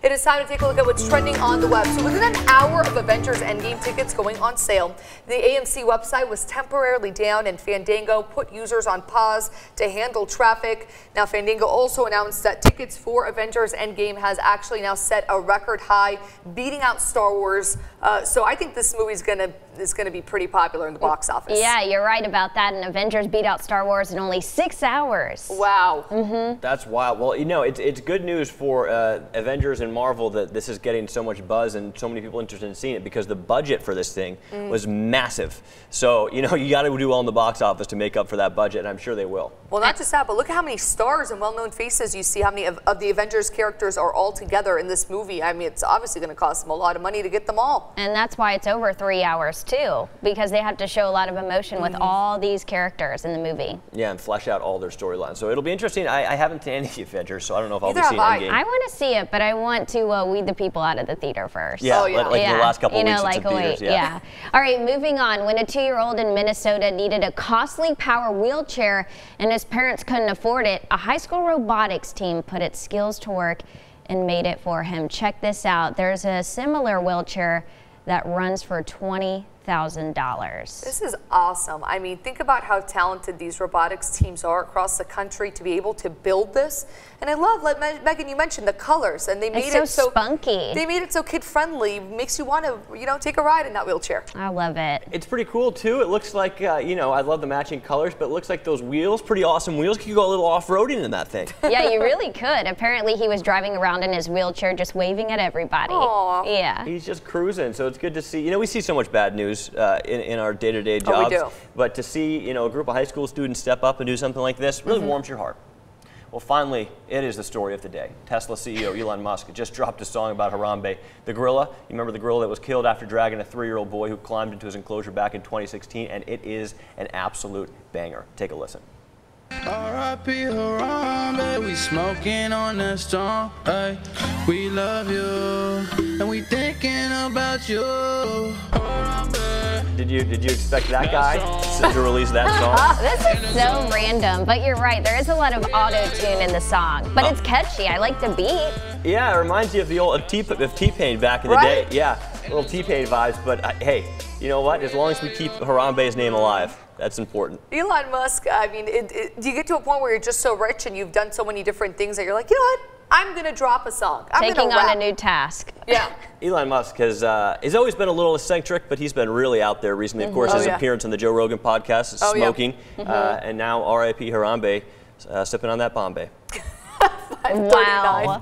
It is time to take a look at what's trending on the web. So within an hour of Avengers Endgame tickets going on sale, the AMC website was temporarily down and Fandango put users on pause to handle traffic. Now Fandango also announced that tickets for Avengers Endgame has actually now set a record high, beating out Star Wars. So I think this movie is gonna be pretty popular in the box office. Yeah, you're right about that. And Avengers beat out Star Wars in only 6 hours. Wow. That's wild. Well, you know, it's good news for Avengers and Marvel that this is getting so much buzz and so many people interested in seeing it, because the budget for this thing was massive. So, you know, you got to do well in the box office to make up for that budget, and I'm sure they will. Well, not just that, but look at how many stars and well-known faces you see, how many of the Avengers characters are all together in this movie. I mean, it's obviously going to cost them a lot of money to get them all. And that's why it's over 3 hours, too, because they have to show a lot of emotion with all these characters in the movie. Yeah, and flesh out all their storylines. So it'll be interesting. I haven't seen any of the Avengers, so I don't know if I'll be Neither seeing have Endgame. I want to see it, but I want to weed the people out of the theater first. Yeah, Oh, yeah. like the last couple of weeks like, it's in theaters. yeah. All right, moving on. When a 2-year-old in Minnesota needed a costly power wheelchair and his parents couldn't afford it, a high school robotics team put its skills to work and made it for him. Check this out. There's a similar wheelchair that runs for $20,000. This is awesome. I mean, think about how talented these robotics teams are across the country to be able to build this. And I love, like Megan, you mentioned the colors, and they made it so spunky. They made it so kid-friendly. Makes you want to, you know, take a ride in that wheelchair. I love it. It's pretty cool too. It looks like, you know, I love the matching colors, but it looks like those wheels, pretty awesome wheels. You could go a little off-roading in that thing. Yeah, you really could. Apparently, he was driving around in his wheelchair, just waving at everybody. Aww. Yeah. He's just cruising, so it's good to see. You know, we see so much bad news in our day-to-day jobs. We do. But to see, you know, a group of high school students step up and do something like this really warms your heart. Well, finally, it is the story of the day. Tesla CEO Elon Musk just dropped a song about Harambe, the gorilla. You remember the gorilla that was killed after dragging a 3-year-old boy who climbed into his enclosure back in 2016, and it is an absolute banger. Take a listen. R.I.P. Harambe, we smoking on that song, ay. We love you, and we thinking about you, Harambe. Did you expect that guy to release that song? This is so random, but you're right. There is a lot of auto-tune in the song, but it's catchy. I like the beat. Yeah, it reminds you of the old T-Pain back in the day. Yeah, little T-Pain vibes, but hey, you know what? As long as we keep Harambe's name alive, that's important. Elon Musk, I mean, do you get to a point where you're just so rich and you've done so many different things that you're like, you know what? I'm going to drop a song. Taking on a new task. Yeah. Elon Musk has he's always been a little eccentric, but he's been really out there recently. Of course, his appearance on the Joe Rogan podcast, smoking, and now R.I.P. Harambe, sipping on that Bombay. Wow.